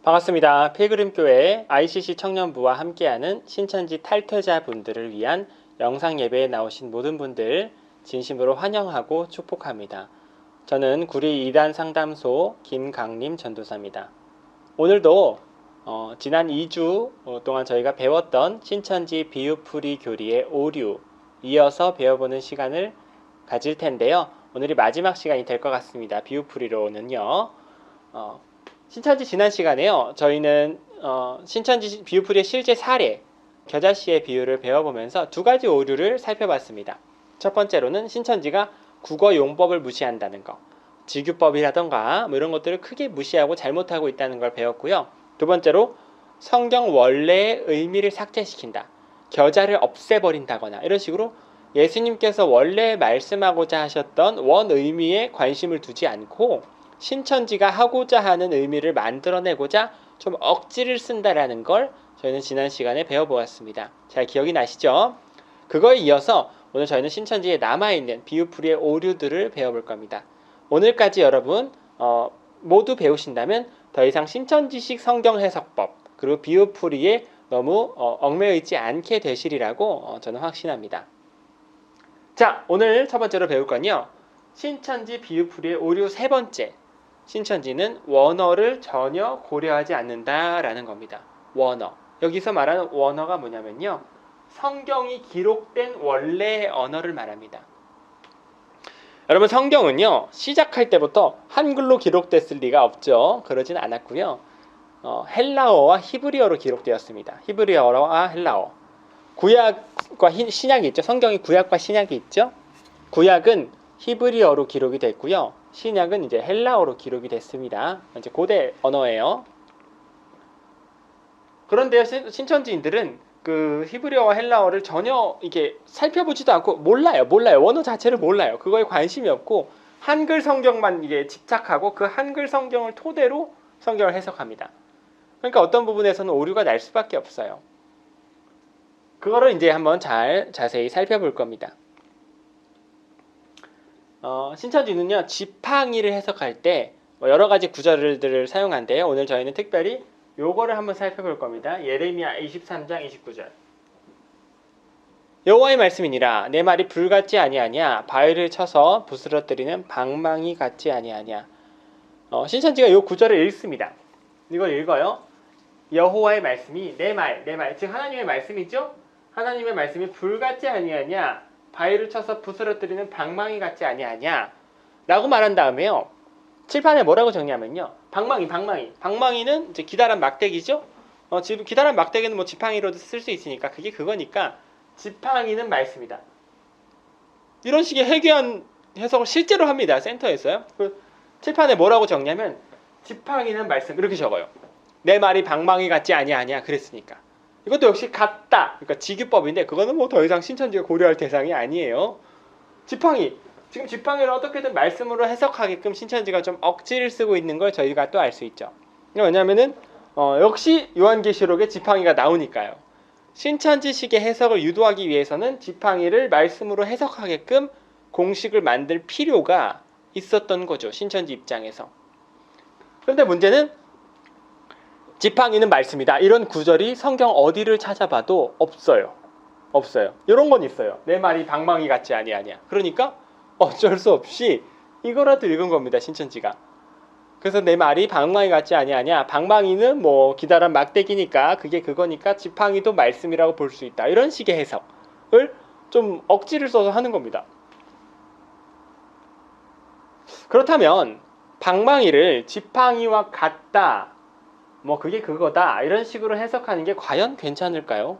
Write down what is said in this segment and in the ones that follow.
반갑습니다. 필그림교회 ICC 청년부와 함께하는 신천지 탈퇴자분들을 위한 영상 예배에 나오신 모든 분들 진심으로 환영하고 축복합니다. 저는 구리 2단 상담소 김강림 전도사입니다. 오늘도 지난 2주 동안 저희가 배웠던 신천지 비유풀이 교리의 오류 이어서 배워보는 시간을 가질 텐데요. 오늘이 마지막 시간이 될 것 같습니다. 비유풀이로는요. 신천지 지난 시간에요. 저희는 신천지 비유풀이의 실제 사례, 겨자씨의 비유를 배워보면서 두 가지 오류를 살펴봤습니다. 첫 번째로는 신천지가 국어 용법을 무시한다는 거, 지규법이라던가 이런 것들을 크게 무시하고 잘못하고 있다는 걸 배웠고요. 두 번째로 성경 원래의 의미를 삭제시킨다, 겨자를 없애버린다거나 이런 식으로 예수님께서 원래 말씀하고자 하셨던 원 의미에 관심을 두지 않고 신천지가 하고자 하는 의미를 만들어내고자 좀 억지를 쓴다라는 걸 저희는 지난 시간에 배워보았습니다. 잘 기억이 나시죠? 그거에 이어서 오늘 저희는 신천지에 남아있는 비유풀이의 오류들을 배워볼 겁니다. 오늘까지 여러분 모두 배우신다면 더 이상 신천지식 성경 해석법 그리고 비유풀이에 너무 얽매여 있지 않게 되시리라고 저는 확신합니다. 자, 오늘 첫 번째로 배울 건요. 신천지 비유풀이의 오류 세 번째. 신천지는 원어를 전혀 고려하지 않는다라는 겁니다. 원어. 여기서 말하는 원어가 뭐냐면요. 성경이 기록된 원래의 언어를 말합니다. 여러분, 성경은요. 시작할 때부터 한글로 기록됐을 리가 없죠. 그러진 않았고요. 헬라어와 히브리어로 기록되었습니다. 히브리어와 헬라어. 구약과 신약이 있죠. 성경이 구약과 신약이 있죠. 구약은 히브리어로 기록이 됐고요. 신약은 이제 헬라어로 기록이 됐습니다. 이제 고대 언어예요. 그런데 신천지인들은 그 히브리어와 헬라어를 전혀 이게 살펴보지도 않고 몰라요. 원어 자체를 몰라요. 그거에 관심이 없고 한글 성경만 이게 집착하고 그 한글 성경을 토대로 성경을 해석합니다. 그러니까 어떤 부분에서는 오류가 날 수밖에 없어요. 그거를 이제 한번 자세히 살펴볼 겁니다. 신천지는요, 지팡이를 해석할 때 여러 가지 구절들을 사용한대요. 오늘 저희는 특별히 요거를 한번 살펴볼 겁니다. 예레미야 23장 29절. 여호와의 말씀이니라 내 말이 불 같지 아니하냐 바위를 쳐서 부스러뜨리는 방망이 같지 아니하냐. 신천지가 요 구절을 읽습니다. 이걸 읽어요. 여호와의 말씀이 내 말, 즉 하나님의 말씀이죠. 하나님의 말씀이 불 같지 아니하냐 바위를 쳐서 부스러뜨리는 방망이 같지 아니하냐 라고 말한 다음에요. 칠판에 뭐라고 정리하면요. 방망이는 이제 기다란 막대기죠. 지금 기다란 막대기는 뭐 지팡이로도 쓸 수 있으니까 그게 그거니까 지팡이는 말씀이다. 이런 식의 해괴한 해석을 실제로 합니다. 센터에서요. 그 칠판에 뭐라고 정리하면 지팡이는 말씀 이렇게 적어요. 내 말이 방망이 같지 아니하냐 그랬으니까. 이것도 역시 같다. 그러니까 지규법인데 그거는 뭐 더 이상 신천지가 고려할 대상이 아니에요. 지팡이. 지금 지팡이를 어떻게든 말씀으로 해석하게끔 신천지가 좀 억지를 쓰고 있는 걸 저희가 또 알 수 있죠. 왜냐하면은 역시 요한계시록에 지팡이가 나오니까요. 신천지식의 해석을 유도하기 위해서는 지팡이를 말씀으로 해석하게끔 공식을 만들 필요가 있었던 거죠. 신천지 입장에서. 그런데 문제는 지팡이는 말씀이다. 이런 구절이 성경 어디를 찾아봐도 없어요. 이런 건 있어요. 내 말이 방망이 같지 아니하냐. 그러니까 어쩔 수 없이 이거라도 읽은 겁니다. 신천지가. 그래서 내 말이 방망이 같지 아니하냐. 방망이는 뭐 기다란 막대기니까 그게 그거니까 지팡이도 말씀이라고 볼 수 있다. 이런 식의 해석을 좀 억지를 써서 하는 겁니다. 그렇다면 방망이를 지팡이와 같다. 뭐 그게 그거다 이런 식으로 해석하는 게 과연 괜찮을까요?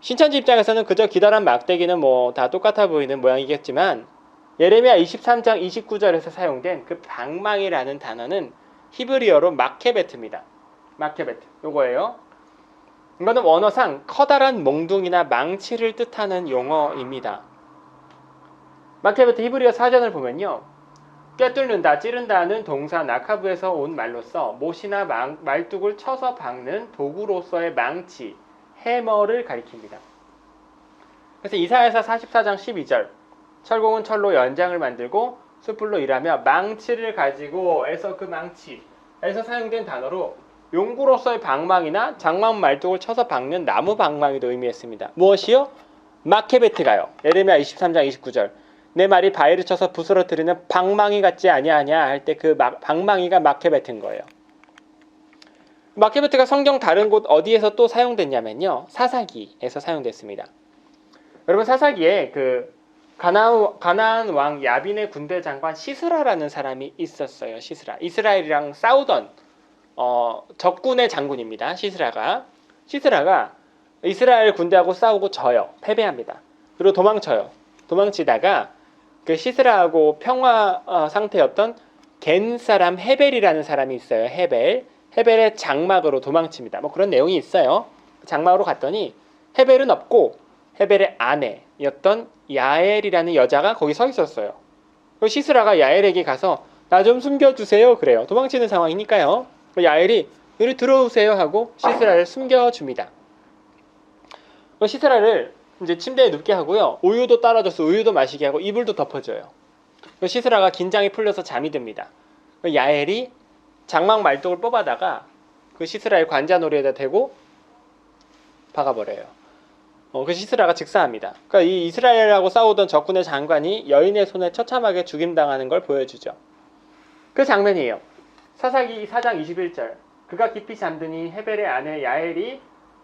신천지 입장에서는 그저 기다란 막대기는 뭐 다 똑같아 보이는 모양이겠지만 예레미야 23장 29절에서 사용된 그 방망이라는 단어는 히브리어로 마케베트입니다. 마케베트 요거예요. 이거는 원어상 커다란 몽둥이나 망치를 뜻하는 용어입니다. 마케베트 히브리어 사전을 보면요. 꿰뚫는다, 찌른다는 동사 나카브에서 온 말로서 못이나 말뚝을 쳐서 박는 도구로서의 망치, 해머를 가리킵니다. 그래서 이사야서 44장 12절 철공은 철로 연장을 만들고 숯불로 일하며 망치를 가지고 에서 그 망치에서 사용된 단어로 용구로서의 방망이나 장막 말뚝을 쳐서 박는 나무 방망이도 의미했습니다. 무엇이요? 마케베트가요. 예레미야 23장 29절. 내 말이 바위를 쳐서 부스러뜨리는 방망이 같지 아니하냐 할 때 그 방망이가 마케베트인 거예요. 마케베트가 성경 다른 곳 어디에서 또 사용됐냐면요. 사사기에서 사용됐습니다. 여러분 사사기에 그 가나안 왕 야빈의 군대 장관 시스라라는 사람이 있었어요. 시스라. 이스라엘이랑 싸우던 적군의 장군입니다. 시스라가 이스라엘 군대하고 싸우고 져요. 패배합니다. 그리고 도망쳐요. 도망치다가 그 시스라하고 평화 상태였던 겐 사람 헤벨이라는 사람이 있어요. 헤벨의 장막으로 도망칩니다. 뭐 그런 내용이 있어요. 장막으로 갔더니 헤벨은 없고 헤벨의 아내였던 야엘이라는 여자가 거기 서 있었어요. 그 시스라가 야엘에게 가서 나 좀 숨겨주세요 그래요. 도망치는 상황이니까요. 야엘이 여기 들어오세요 하고 시스라를 숨겨줍니다. 시스라를 이제 침대에 눕게 하고요. 우유도 따라줘서 우유도 마시게 하고 이불도 덮어줘요. 시스라가 긴장이 풀려서 잠이 듭니다. 야엘이 장막 말뚝을 뽑아다가 그 시스라의 관자놀이에다 대고 박아버려요. 그 시스라가 즉사합니다. 그러니까 이 이스라엘하고 싸우던 적군의 장관이 여인의 손에 처참하게 죽임당하는 걸 보여주죠. 그 장면이에요. 사사기 4장 21절. 그가 깊이 잠드니 헤벨의 아내 야엘이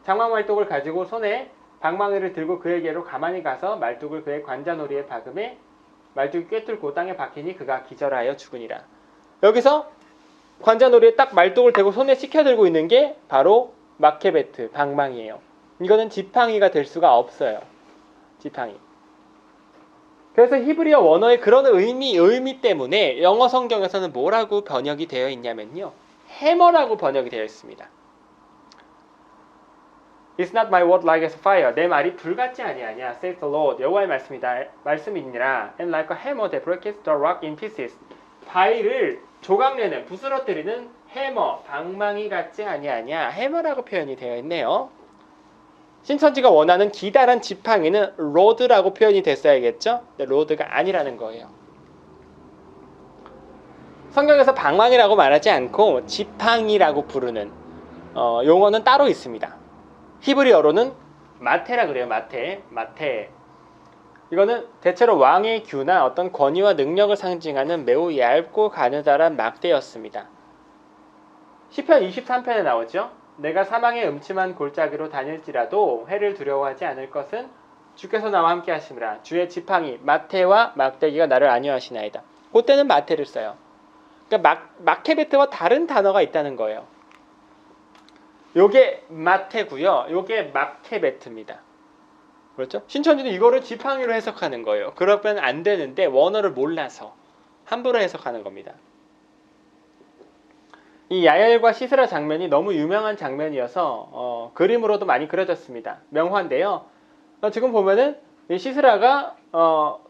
장막 말뚝을 가지고 손에 방망이를 들고 그에게로 가만히 가서 말뚝을 그의 관자놀이에 박음에 말뚝이 꿰뚫고 땅에 박히니 그가 기절하여 죽으니라. 여기서 관자놀이에 딱 말뚝을 대고 손에 씻겨 들고 있는 게 바로 마케베트 방망이에요. 이거는 지팡이가 될 수가 없어요. 지팡이. 그래서 히브리어 원어의 그런 의미 때문에 영어 성경에서는 뭐라고 번역이 되어 있냐면요. 해머라고 번역이 되어 있습니다. It's not my word like as fire. 내 말이 불같지 아니하냐. says the Lord. 여호와의 말씀이니라. And like a hammer that breaks the rock in pieces. 바위를 조각내는, 부스러뜨리는 해머, 방망이 같지 아니하냐. 해머라고 표현이 되어 있네요. 신천지가 원하는 기다란 지팡이는 로드라고 표현이 됐어야겠죠? 근데 로드가 아니라는 거예요. 성경에서 방망이라고 말하지 않고 지팡이라고 부르는 용어는 따로 있습니다. 히브리어로는 마테라 그래요. 마테. 이거는 대체로 왕의 규나 어떤 권위와 능력을 상징하는 매우 얇고 가느다란 막대였습니다. 시편 23편에 나오죠. 내가 사망의 음침한 골짜기로 다닐지라도 해를 두려워하지 않을 것은 주께서 나와 함께 하심이라. 주의 지팡이 마테와 막대기가 나를 안위하시나이다. 그때는 마테를 써요. 그러니까 마케베트와 다른 단어가 있다는 거예요. 요게 마테고요. 요게 마케베트입니다. 그렇죠? 신천지는 이거를 지팡이로 해석하는 거예요. 그러면 안 되는데 원어를 몰라서 함부로 해석하는 겁니다. 이 야엘과 시스라 장면이 너무 유명한 장면이어서 그림으로도 많이 그려졌습니다. 명화인데요. 지금 보면은 이 시스라가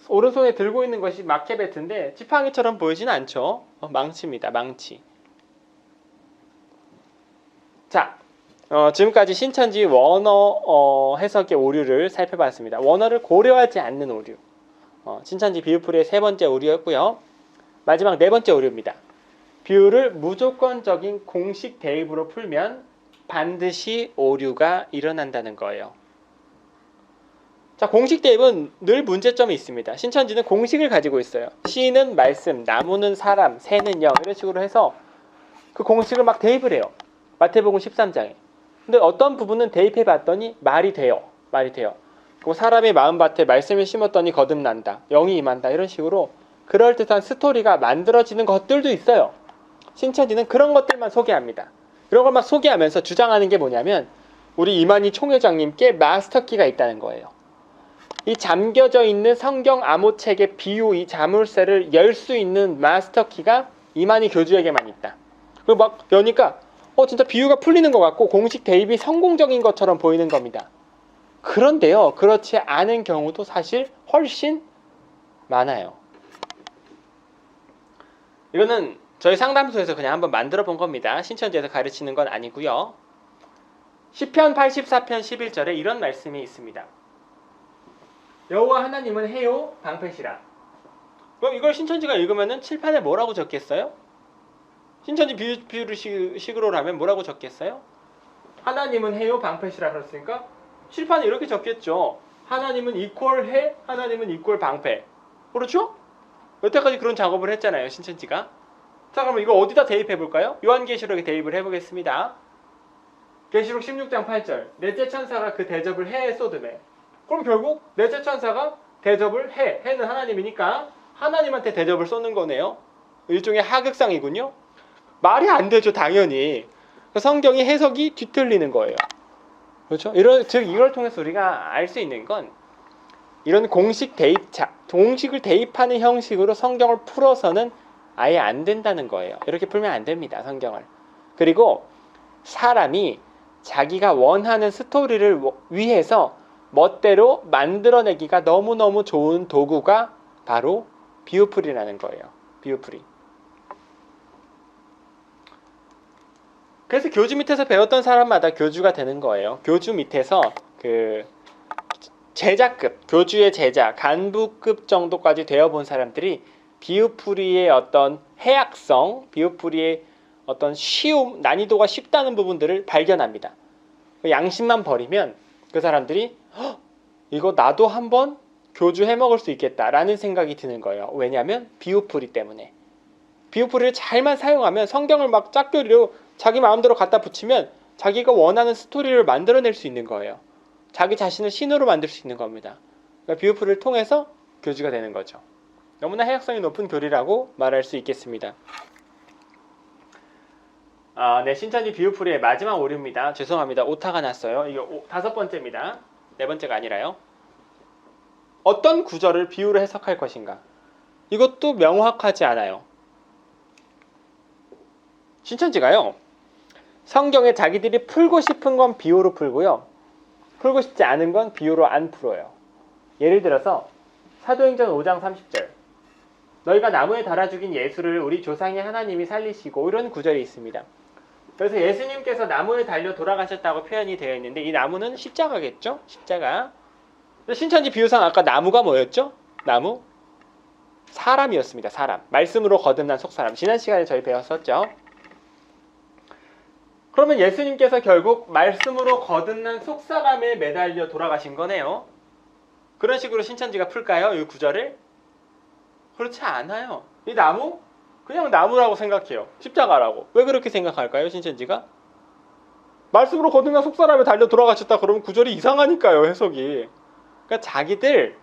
오른손에 들고 있는 것이 마케베트인데 지팡이처럼 보이진 않죠. 망치입니다. 망치. 자, 지금까지 신천지 원어 해석의 오류를 살펴봤습니다. 원어를 고려하지 않는 오류. 신천지 비유풀이의 세 번째 오류였고요. 마지막 네 번째 오류입니다. 비유를 무조건적인 공식 대입으로 풀면 반드시 오류가 일어난다는 거예요. 자, 공식 대입은 늘 문제점이 있습니다. 신천지는 공식을 가지고 있어요. 시는 말씀, 나무는 사람, 새는 영 이런 식으로 해서 그 공식을 막 대입을 해요. 마태복음 13장에. 근데 어떤 부분은 대입해 봤더니 말이 돼요. 그리고 사람의 마음밭에 말씀을 심었더니 거듭난다. 영이 임한다. 이런 식으로 그럴듯한 스토리가 만들어지는 것들도 있어요. 신천지는 그런 것들만 소개합니다. 이런 걸 막 소개하면서 주장하는 게 뭐냐면 우리 이만희 총회장님께 마스터키가 있다는 거예요. 이 잠겨져 있는 성경 암호책의 비유, 이 자물쇠를 열 수 있는 마스터키가 이만희 교주에게만 있다. 그리고 막 여니까 진짜 비유가 풀리는 것 같고 공식 대입이 성공적인 것처럼 보이는 겁니다. 그런데요, 그렇지 않은 경우도 사실 훨씬 많아요. 이거는 저희 상담소에서 그냥 한번 만들어 본 겁니다. 신천지에서 가르치는 건 아니고요. 시편 84편 11절에 이런 말씀이 있습니다. 여호와 하나님은 해요 방패시라. 그럼 이걸 신천지가 읽으면은 칠판에 뭐라고 적겠어요? 신천지 비유식으로라면 뭐라고 적겠어요? 하나님은 해요 방패시라 그랬으니까 칠판에 이렇게 적겠죠. 하나님은 이퀄 해, 하나님은 이퀄 방패. 그렇죠? 여태까지 그런 작업을 했잖아요, 신천지가. 자, 그럼 이거 어디다 대입해 볼까요? 요한계시록에 대입을 해보겠습니다. 계시록 16장 8절. 넷째 천사가 그 대접을 해에 쏟으매. 그럼 결국 넷째 천사가 대접을 해는 하나님이니까 하나님한테 대접을 쏟는 거네요. 일종의 하극상이군요. 말이 안 되죠, 당연히. 성경이 해석이 뒤틀리는 거예요. 그렇죠? 즉 이걸 통해서 우리가 알 수 있는 건 이런 공식을 대입하는 형식으로 성경을 풀어서는 아예 안 된다는 거예요. 이렇게 풀면 안 됩니다, 성경을. 그리고 사람이 자기가 원하는 스토리를 위해서 멋대로 만들어내기가 너무너무 좋은 도구가 바로 비유풀이라는 거예요. 비유풀이. 그래서 교주 밑에서 배웠던 사람마다 교주가 되는 거예요. 교주 밑에서 그 제자급, 교주의 제자, 간부급 정도까지 되어본 사람들이 비유풀이의 어떤 해악성, 비유풀이의 어떤 쉬움, 난이도가 쉽다는 부분들을 발견합니다. 양심만 버리면 그 사람들이 이거 나도 한번 교주 해먹을 수 있겠다라는 생각이 드는 거예요. 왜냐하면 비유풀이 때문에. 비유풀이를 잘만 사용하면 성경을 막 짝교리로 자기 마음대로 갖다 붙이면 자기가 원하는 스토리를 만들어낼 수 있는 거예요. 자기 자신을 신으로 만들 수 있는 겁니다. 그러니까 비유풀이를 통해서 교주가 되는 거죠. 너무나 해악성이 높은 교리라고 말할 수 있겠습니다. 네, 신천지 비유풀이의 마지막 오류입니다. 죄송합니다. 오타가 났어요. 이게 5번째입니다. 4번째가 아니라요. 어떤 구절을 비유로 해석할 것인가? 이것도 명확하지 않아요. 신천지가요, 성경에 자기들이 풀고 싶은 건 비유로 풀고요, 풀고 싶지 않은 건 비유로 안 풀어요. 예를 들어서 사도행전 5장 30절, 너희가 나무에 달아 죽인 예수를 우리 조상의 하나님이 살리시고, 이런 구절이 있습니다. 그래서 예수님께서 나무에 달려 돌아가셨다고 표현이 되어 있는데 이 나무는 십자가겠죠? 십자가. 신천지 비유상 아까 나무가 뭐였죠? 나무? 사람이었습니다. 사람. 말씀으로 거듭난 속사람. 지난 시간에 저희 배웠었죠. 그러면 예수님께서 결국 말씀으로 거듭난 속사람에 매달려 돌아가신 거네요. 그런 식으로 신천지가 풀까요? 이 구절을? 그렇지 않아요. 이 나무? 그냥 나무라고 생각해요. 십자가라고. 왜 그렇게 생각할까요, 신천지가? 말씀으로 거듭난 속사람에 달려 돌아가셨다 그러면 구절이 이상하니까요, 해석이. 그러니까 자기들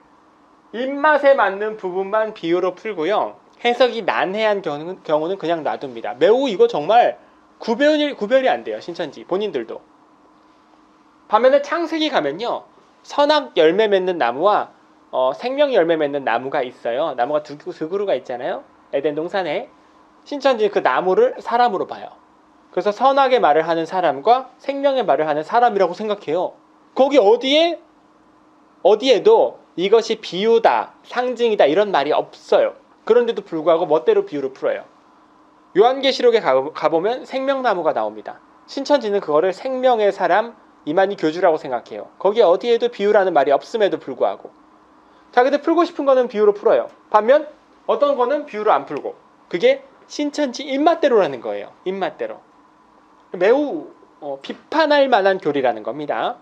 입맛에 맞는 부분만 비유로 풀고요, 해석이 난해한 경우는 그냥 놔둡니다. 매우 이거 정말 구별이 안 돼요, 신천지 본인들도. 반면에 창세기 가면요, 선악 열매 맺는 나무와 생명 열매 맺는 나무가 있어요. 나무가 두 그루가 있잖아요, 에덴 동산에. 신천지는 그 나무를 사람으로 봐요. 그래서 선악의 말을 하는 사람과 생명의 말을 하는 사람이라고 생각해요. 거기 어디에도 이것이 비유다, 상징이다 이런 말이 없어요. 그런데도 불구하고 멋대로 비유를 풀어요. 요한계시록에 가보면 생명나무가 나옵니다. 신천지는 그거를 생명의 사람, 이만희 교주라고 생각해요. 거기에 어디에도 비유라는 말이 없음에도 불구하고 자기들 풀고 싶은 거는 비유로 풀어요. 반면 어떤 거는 비유로 안 풀고, 그게 신천지 입맛대로라는 거예요. 입맛대로. 매우 비판할 만한 교리라는 겁니다.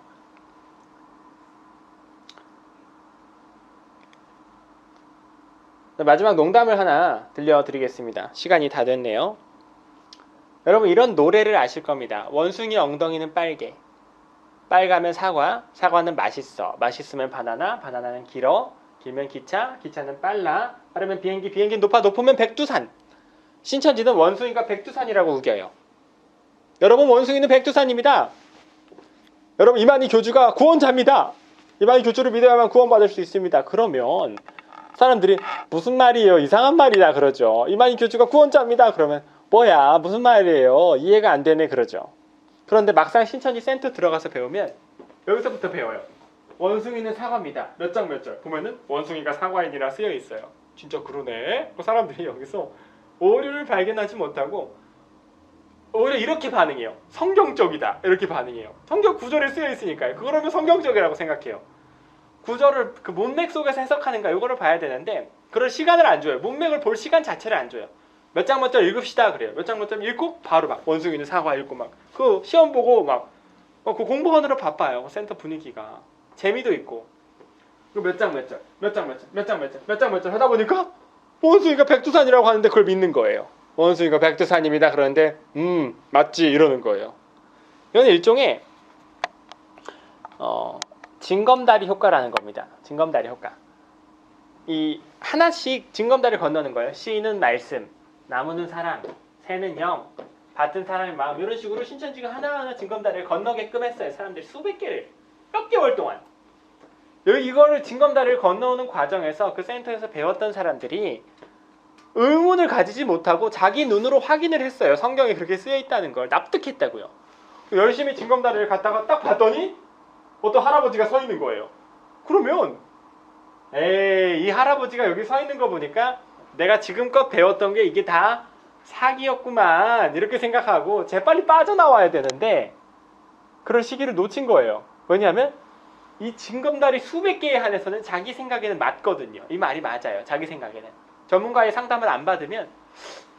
마지막 농담을 하나 들려드리겠습니다. 시간이 다 됐네요. 여러분, 이런 노래를 아실 겁니다. 원숭이 엉덩이는 빨개, 빨가면 사과, 사과는 맛있어, 맛있으면 바나나, 바나나는 길어, 길면 기차, 기차는 빨라, 빠르면 비행기, 비행기는 높으면 백두산. 신천지는 원숭이가 백두산이라고 우겨요. 여러분, 원숭이는 백두산입니다. 여러분, 이만희 교주가 구원자입니다. 이만희 교주를 믿어야만 구원받을 수 있습니다. 그러면 사람들이 무슨 말이에요? 이상한 말이다 그러죠. 이만희 교주가 구원자입니다. 그러면 뭐야? 무슨 말이에요? 이해가 안 되네 그러죠. 그런데 막상 신천지 센터 들어가서 배우면 여기서부터 배워요. 원숭이는 사과입니다. 몇 장 몇 절 보면은 원숭이가 사과인이라 쓰여 있어요. 진짜 그러네. 그 사람들이 여기서 오류를 발견하지 못하고 오히려 이렇게 반응해요. 성경적이다 이렇게 반응해요. 성경 구절에 쓰여 있으니까요. 그러면 성경적이라고 생각해요. 구절을 그 문맥 속에서 해석하는가 이거를 봐야 되는데 그럴 시간을 안 줘요. 문맥을 볼 시간 자체를 안 줘요. 몇 장 먼저 읽읍시다 그래요. 몇 장 먼저 읽고 바로 막 원숭이는 사과 읽고 막 그 시험 보고 막 그 공부하느라 바빠요. 센터 분위기가 재미도 있고 몇 장 하다 보니까 원숭이가 백두산이라고 하는데 그걸 믿는 거예요. 원숭이가 백두산입니다. 그러는데 맞지 이러는 거예요. 이건 일종의 징검다리 효과라는 겁니다. 징검다리 효과. 이 하나씩 징검다리를 건너는 거예요. 시는 말씀, 나무는 사랑, 새는 영, 밭은 사람의 마음 이런 식으로 신천지가 하나하나 징검다리를 건너게끔 했어요. 사람들이 수백 개를 몇 개월 동안. 이거를 징검다리를 건너오는 과정에서 그 센터에서 배웠던 사람들이 의문을 가지지 못하고 자기 눈으로 확인을 했어요. 성경에 그렇게 쓰여 있다는 걸 납득했다고요. 열심히 징검다리를 갔다가 딱 봤더니 어떤 할아버지가 서 있는 거예요. 그러면 이 할아버지가 여기 서 있는 거 보니까 내가 지금껏 배웠던 게 이게 다 사기였구만 이렇게 생각하고 재빨리 빠져나와야 되는데 그런 시기를 놓친 거예요. 왜냐하면 이 징검다리 수백 개에 한해서는 자기 생각에는 맞거든요. 이 말이 맞아요. 자기 생각에는. 전문가의 상담을 안 받으면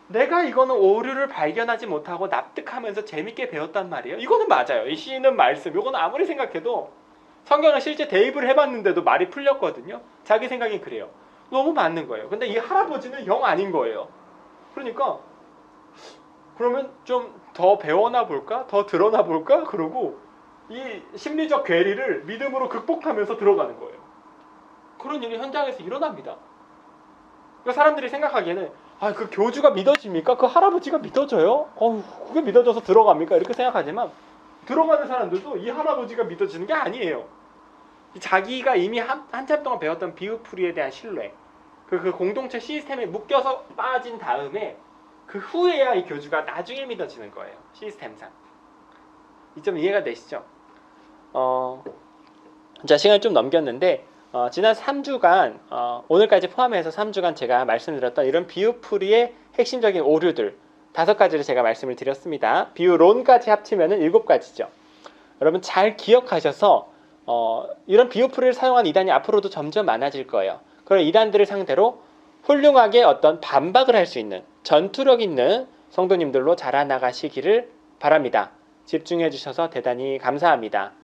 내가 이거는 오류를 발견하지 못하고 납득하면서 재밌게 배웠단 말이에요. 이거는 맞아요. 이 시는 말씀. 이거는 아무리 생각해도 성경을 실제 대입을 해봤는데도 말이 풀렸거든요. 자기 생각이 그래요. 너무 맞는 거예요. 근데 이 할아버지는 영 아닌 거예요. 그러니까 그러면 좀 더 배워나 볼까? 더 들어나 볼까? 그러고 이 심리적 괴리를 믿음으로 극복하면서 들어가는 거예요. 그런 일이 현장에서 일어납니다. 그러니까 사람들이 생각하기에는 그 교주가 믿어집니까? 그 할아버지가 믿어져요? 그게 믿어져서 들어갑니까? 이렇게 생각하지만 들어가는 사람들도 이 할아버지가 믿어지는 게 아니에요. 자기가 이미 한참 동안 배웠던 비유풀이에 대한 신뢰, 그 공동체 시스템에 묶여서 빠진 다음에 그 후에야 이 교주가 나중에 믿어지는 거예요. 시스템상. 이 점 이해가 되시죠? 자, 시간을 좀 넘겼는데 지난 3주간 오늘까지 포함해서 3주간 제가 말씀드렸던 이런 비유풀이의 핵심적인 오류들 5가지를 제가 말씀을 드렸습니다. 비유론까지 합치면은 7가지죠. 여러분 잘 기억하셔서 이런 비유풀이를 사용한 이단이 앞으로도 점점 많아질 거예요. 그런 이단들을 상대로 훌륭하게 어떤 반박을 할 수 있는 전투력 있는 성도님들로 자라나가시기를 바랍니다. 집중해 주셔서 대단히 감사합니다.